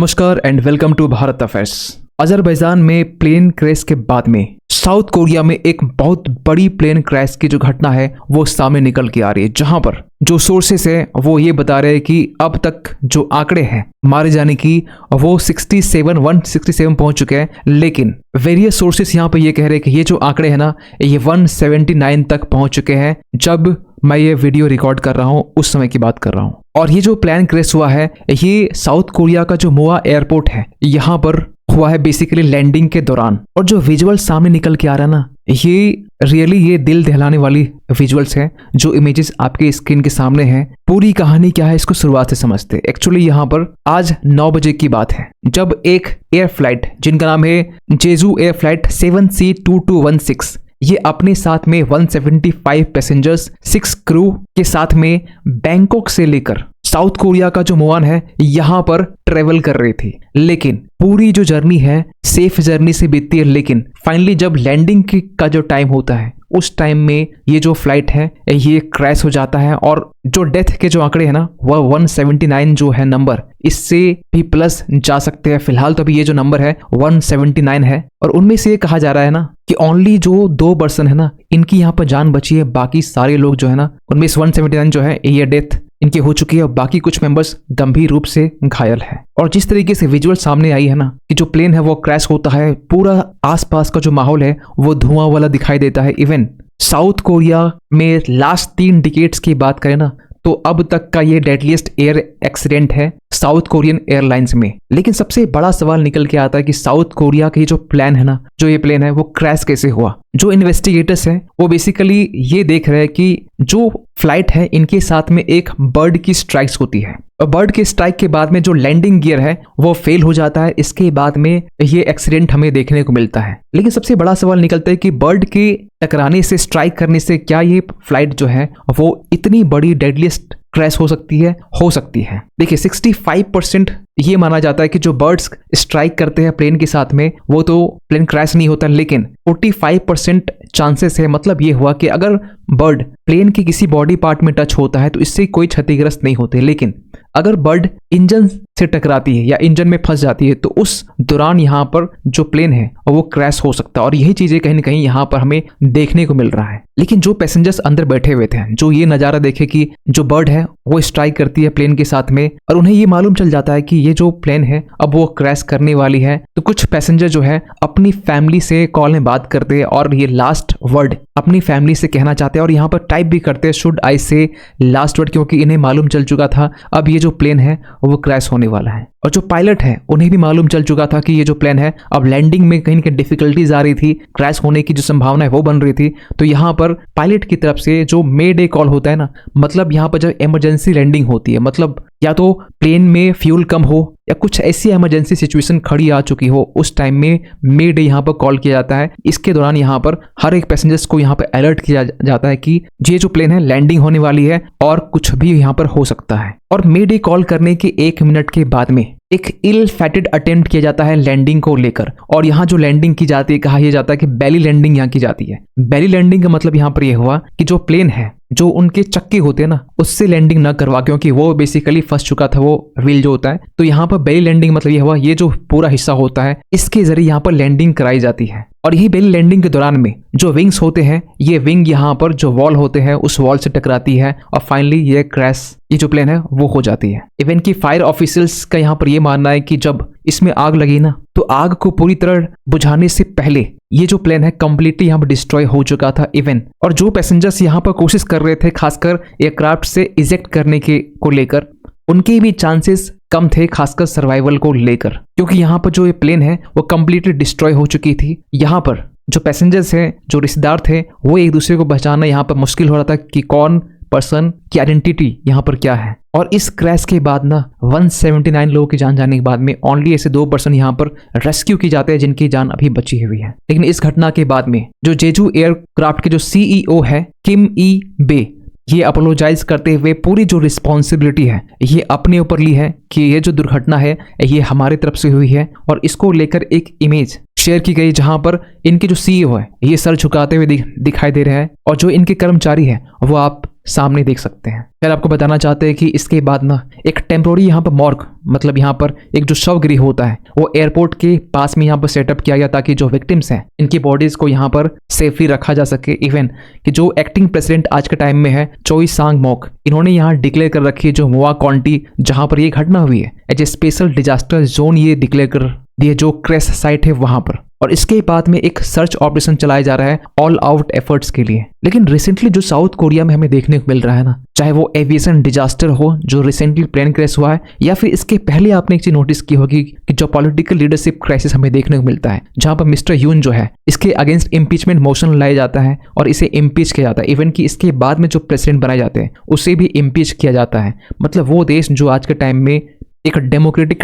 नमस्कार and welcome to Bharat affairs. Azerbaijan में plane crash के बाद में साउथ कोरिया में एक बहुत बड़ी प्लेन क्रैश की जो घटना है वो सामने निकल के आ रही है, जहां पर जो सोर्सेस है वो ये बता रहे हैं कि अब तक जो आंकड़े हैं मारे जाने की वो 167 पहुंच चुके हैं, लेकिन वेरियस सोर्सेस यहाँ पे ये कह रहे हैं कि ये जो आंकड़े हैं ना ये 179 तक पहुंच चुके हैं। जब मैं ये वीडियो रिकॉर्ड कर रहा हूँ उस समय की बात कर रहा हूँ। और ये जो प्लेन क्रैश हुआ है ये साउथ कोरिया का जो मोआ एयरपोर्ट है यहाँ पर हुआ है, बेसिकली लैंडिंग के दौरान। और जो विजुअल सामने निकल के आ रहा है ना ये रियली ये दिल दहलाने वाली विजुअल्स है। जो इमेजेस आपके स्क्रीन के सामने हैं, पूरी कहानी क्या है इसको शुरुआत से समझते। एक्चुअली यहाँ पर आज 9 बजे की बात है जब एक एयर फ्लाइट जिनका नाम है जेजू एयर फ्लाइट 7C2216 ये अपने साथ में 175 पैसेंजर्स 6 क्रू के साथ में बैंकॉक से लेकर साउथ कोरिया का जो मोआन है यहाँ पर ट्रेवल कर रही थी। लेकिन पूरी जो जर्नी है सेफ जर्नी से बीतती है, लेकिन फाइनली जब लैंडिंग का जो टाइम होता है उस टाइम में ये जो फ्लाइट है ये क्रैश हो जाता है। और जो डेथ के जो आंकड़े हैं ना वह 179 जो है नंबर, इससे भी प्लस जा सकते हैं। फिलहाल तो अभी ये जो नंबर है 179 है। और उनमें से ये कहा जा रहा है ना कि ओनली जो 2 पर्सन है ना इनकी यहाँ पर जान बची है, बाकी सारे लोग जो है ना उनमें से 179 जो है ये डेथ इनकी हो चुकी है और बाकी कुछ मेंबर्स गंभीर रूप से घायल है। और जिस तरीके से विजुअल सामने आई है ना कि जो प्लेन है वो क्रैश होता है, पूरा आसपास का जो माहौल है वो धुआं वाला दिखाई देता है। इवन साउथ कोरिया में लास्ट 3 डिकेड्स की बात करें ना तो अब तक का ये डेडलीस्ट एयर एक्सीडेंट है साउथ कोरियन एयरलाइंस में। लेकिन सबसे बड़ा सवाल निकल के आता है कि साउथ कोरिया की जो प्लान है ना, जो ये प्लेन है वो क्रैश कैसे हुआ। जो इन्वेस्टिगेटर्स हैं वो बेसिकली ये देख रहे हैं कि जो फ्लाइट है इनके साथ में एक बर्ड की स्ट्राइक्स होती है और बर्ड के स्ट्राइक के बाद में जो लैंडिंग गियर है वो फेल हो जाता है। इसके बाद में ये एक्सीडेंट हमें देखने को मिलता है। लेकिन सबसे बड़ा सवाल निकलता है कि बर्ड के टकराने से, स्ट्राइक करने से क्या ये फ्लाइट जो है वो इतनी बड़ी डेडलीस्ट क्रैश हो सकती है? हो सकती है। देखिए 65% ये माना जाता है कि जो बर्ड्स स्ट्राइक करते हैं प्लेन के साथ में वो तो प्लेन क्रैश नहीं होता, लेकिन 45% चांसेस है। मतलब ये हुआ कि अगर बर्ड प्लेन के किसी बॉडी पार्ट में टच होता है तो इससे कोई क्षतिग्रस्त नहीं होते, लेकिन अगर बर्ड इंजन से टकराती है या इंजन में फंस जाती है तो उस दौरान यहाँ पर जो प्लेन है वो क्रैश हो सकता है। और यही चीजें कहीं ना कहीं यहाँ पर हमें देखने को मिल रहा है। लेकिन जो पैसेंजर्स अंदर बैठे हुए थे जो ये नज़ारा देखे कि जो बर्ड है वो स्ट्राइक करती है प्लेन के साथ में और उन्हें ये मालूम चल जाता है कि ये जो प्लेन है अब वो क्रैश करने वाली है, तो कुछ पैसेंजर जो है अपनी फैमिली से कॉल में बात करते हैं और ये लास्ट वर्ड अपनी फैमिली से कहना चाहते हैं। और यहाँ पर टाइप भी करते हैं शुड आई से लास्ट वर्ड, क्योंकि इन्हें मालूम चल चुका था अब ये जो प्लेन है वो क्रैश होने वाला है। और जो पायलट है उन्हें भी मालूम चल चुका था कि ये जो प्लेन है अब लैंडिंग में कहीं ना कहीं डिफिकल्टीज आ रही थी, क्रैश होने की जो संभावना है वो बन रही थी। तो यहाँ पर पायलट की तरफ से जो मे डे कॉल होता है ना, मतलब यहाँ पर जब इमरजेंसी लैंडिंग होती है, मतलब या तो प्लेन में फ्यूल कम हो या कुछ ऐसी इमरजेंसी सिचुएशन खड़ी आ चुकी हो, उस टाइम में मे डे यहाँ पर कॉल किया जाता है। इसके दौरान यहाँ पर हर एक पैसेंजर्स को यहाँ पर अलर्ट किया जाता है कि ये जो प्लेन है लैंडिंग होने वाली है और कुछ भी यहाँ पर हो सकता है। और मे डे कॉल करने के 1 मिनट के बाद में एक इल फैटेड अटेम्प्ट किया जाता है लैंडिंग को लेकर। और यहाँ जो लैंडिंग की जाती है, कहा यह जाता है कि बेली लैंडिंग यहाँ की जाती है। बेली लैंडिंग का मतलब यहाँ पर यह हुआ कि जो प्लेन है जो उनके चक्के होते हैं ना उससे लैंडिंग ना करवा, क्योंकि वो बेसिकली फंस चुका था वो व्हील जो होता है। तो यहाँ पर बेली लैंडिंग मतलब ये हुआ ये जो पूरा हिस्सा होता है इसके जरिए यहाँ पर लैंडिंग कराई जाती है। और यही बेली लैंडिंग के दौरान में जो विंग्स होते हैं ये विंग यहाँ पर जो वॉल होते हैं उस वॉल से टकराती है और फाइनली ये क्रैश ये जो प्लेन है वो हो जाती है। इवन की फायर ऑफिसर्स का यहाँ पर ये मानना है कि जब इसमें आग लगी ना तो आग को पूरी तरह बुझाने से पहले ये जो प्लेन है कंप्लीटली यहाँ पर डिस्ट्रॉय हो चुका था। इवन और जो पैसेंजर्स यहाँ पर कोशिश कर रहे थे खासकर एयरक्राफ्ट से इजेक्ट करने के को लेकर, उनके भी चांसेस कम थे खासकर सर्वाइवल को लेकर, क्योंकि यहाँ पर जो ये प्लेन है वो कंप्लीटली डिस्ट्रॉय हो चुकी थी। यहाँ पर जो पैसेंजर्स हैं जो रिश्तेदार थे वो एक दूसरे को पहचानना यहाँ पर मुश्किल हो रहा था कि कौन पर्सन की आइडेंटिटी यहाँ पर क्या है। और इस क्रैश के बाद ना 179 लोगों की जान जाने के बाद में ओनली ऐसे 2 पर्सन यहाँ पर रेस्क्यू की जाते हैं जिनकी जान अभी बची हुई है। लेकिन इस घटना के बाद में जो जेजू एयरक्राफ्ट के जो सीईओ है किम ई बे, ये अपोलोजाइज करते हुए पूरी जो रिस्पॉन्सिबिलिटी है ये अपने ऊपर ली है कि ये जो दुर्घटना है ये हमारी तरफ से हुई है। और इसको लेकर एक इमेज शेयर की गई जहां पर इनके जो सीईओ है ये सर झुकाते हुए दिखाई दे रहे हैं और जो इनके कर्मचारी हैं वो आप सामने देख सकते हैं। फिर आपको बताना चाहते हैं कि इसके बाद ना एक टेम्पोररी यहाँ पर मॉर्ग, मतलब यहाँ पर एक जो शव गृह होता है वो एयरपोर्ट के पास में यहाँ पर सेटअप किया गया ताकि जो विक्टिम्स हैं इनकी बॉडीज को यहाँ पर सेफली रखा जा सके। इवन कि जो एक्टिंग प्रेसिडेंट आज के टाइम में है चोई सांग मोक, इन्होंने यहाँ डिक्लेयर कर रखी है जो मोआ काउंटी जहां पर ये घटना हुई है as a special disaster zone ये डिक्लेयर कर दिए जो क्रैश साइट है वहां पर। और इसके बाद में एक सर्च ऑपरेशन चलाया जा रहा है ऑल आउट एफर्ट्स के लिए। लेकिन रिसेंटली जो साउथ कोरिया में हमें देखने को मिल रहा है ना, चाहे वो एविएशन डिजास्टर हो जो रिसेंटली प्लेन क्रैश हुआ है, या फिर इसके पहले आपने एक चीज नोटिस की होगी कि जो पॉलिटिकल लीडरशिप क्राइसिस हमें देखने को मिलता है, जहां पर मिस्टर यून जो है इसके अगेंस्ट इम्पीचमेंट मोशन लाया जाता है और इसे इम्पीच किया जाता है। इवन कि इसके बाद में जो प्रेसिडेंट बनाए जाते हैं उसे भी इम्पीच किया जाता है। मतलब वो देश जो आज के टाइम में एक डेमोक्रेटिक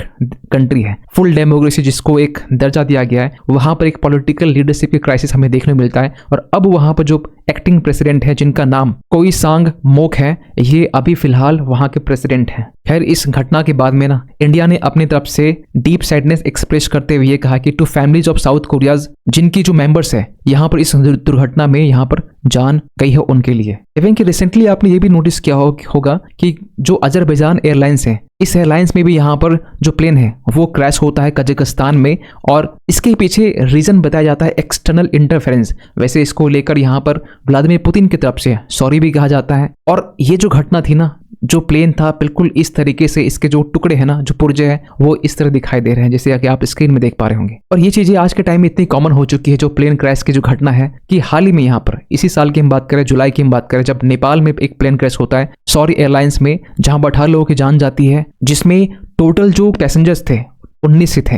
कंट्री है, फुल डेमोक्रेसी जिसको एक दर्जा दिया गया है, वहां पर एक पॉलिटिकल लीडरशिप की क्राइसिस हमें देखने को मिलता है। और अब वहां पर जो एक्टिंग प्रेसिडेंट है जिनका नाम कोई सांग मोक है, ये अभी फिलहाल वहां के प्रेसिडेंट हैं। खैर इस घटना के बाद में ना इंडिया ने अपनी तरफ से डीप सैडनेस एक्सप्रेस करते हुए कहा कि to families of South Korea's जिनकी जो मेंबर्स है यहाँ पर इस दुर्घटना में यहाँ पर जान गई है उनके लिए। इवन कि रिसेंटली आपने ये भी नोटिस किया होगा कि जो अजरबैजान एयरलाइंस है, इस एयरलाइंस में भी यहाँ पर जो प्लेन है वो क्रैश होता है कजाकिस्तान में, और इसके पीछे रीजन बताया जाता है एक्सटर्नल इंटरफेरेंस। वैसे इसको लेकर यहाँ पर व्लादिमीर पुतिन की तरफ से सॉरी भी कहा जाता है। और ये जो घटना थी ना, जो प्लेन था बिल्कुल इस तरीके से, इसके जो टुकड़े हैं ना, जो पुर्जे हैं वो इस तरह दिखाई दे रहे हैं जैसे कि आप स्क्रीन में देख पा रहे होंगे। और ये चीजें आज के टाइम में इतनी कॉमन हो चुकी है जो प्लेन क्रैश की जो घटना है, कि हाल ही में यहाँ पर इसी साल की हम बात करें, जुलाई की हम बात करें, जब नेपाल में एक प्लेन क्रैश होता है सॉरी एयरलाइंस में, जहां 18 लोगों की जान जाती है, जिसमें टोटल जो पैसेंजर्स थे 19 ही थे।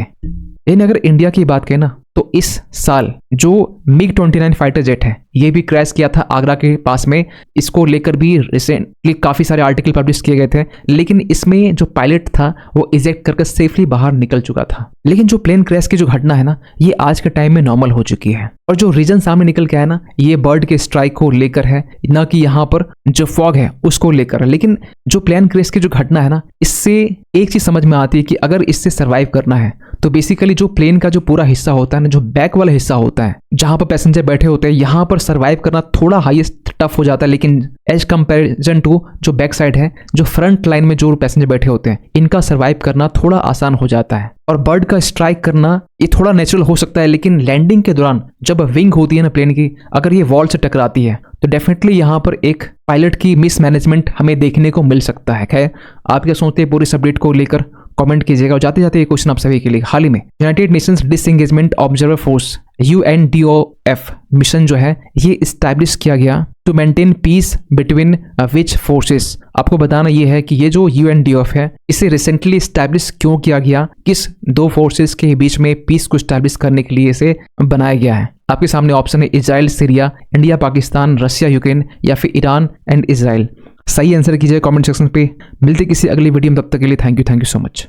लेकिन अगर इंडिया की बात करें ना, तो इस साल जो मिग 29 फाइटर जेट है ये भी क्रैश किया था आगरा के पास में। इसको लेकर भी रिसेंटली काफी सारे आर्टिकल पब्लिश किए गए थे, लेकिन इसमें जो पायलट था वो इजेक्ट करके सेफली बाहर निकल चुका था। लेकिन जो प्लेन क्रैश की जो घटना है ना, ये आज के टाइम में नॉर्मल हो चुकी है। और जो रीजन सामने निकल के आया ना, ये बर्ड के स्ट्राइक को लेकर है, ना कि यहाँ पर जो फॉग है उसको लेकर। लेकिन जो प्लेन क्रैश की जो घटना है ना, इससे एक चीज समझ में आती है कि अगर इससे सर्वाइव करना है तो बेसिकली जो प्लेन का जो पूरा हिस्सा होता है ना, जो बैक वाला हिस्सा होता है जहां पर पैसेंजर बैठे होते हैं, यहाँ पर सर्वाइव करना थोड़ा हाईएस्ट टफ हो जाता है। लेकिन एज कंपैरिजन टू जो बैक साइड है, जो फ्रंट लाइन में जो पैसेंजर बैठे होते हैं, इनका सर्वाइव करना थोड़ा आसान हो जाता है। और बर्ड का स्ट्राइक करना ये थोड़ा नेचुरल हो सकता है, लेकिन लैंडिंग के दौरान जब विंग होती है ना प्लेन की, अगर ये वॉल से टकराती है तो डेफिनेटली यहाँ पर एक पायलट की मिसमैनेजमेंट हमें देखने को मिल सकता है। खैर आप क्या सोचते हैं पूरे इस अपडेट को लेकर, कमेंट कीजिएगा। और जाते जाते एक क्वेश्चन आप सभी के लिए, हाल ही में United Nations disengagement observer force UNDOF mission जो है ये इस्टेब्लिश किया गया to maintain peace between which forces. आपको बताना ये है कि ये जो UNDOF है इसे रिसेंटली इस्टेब्लिश क्यों किया गया, किस दो फोर्सेस के बीच में पीस को इस्टेब्लिश करने के लिए इसे बनाया गया है। आपके सामने ऑप्शन है Israel Syria, India Pakistan, Russia Ukraine, या फिर ईरान एंड इजराइल। सही आंसर कीजिए कमेंट सेक्शन पे। मिलते किसी अगली वीडियो में, तब तक के लिए थैंक यू सो मच।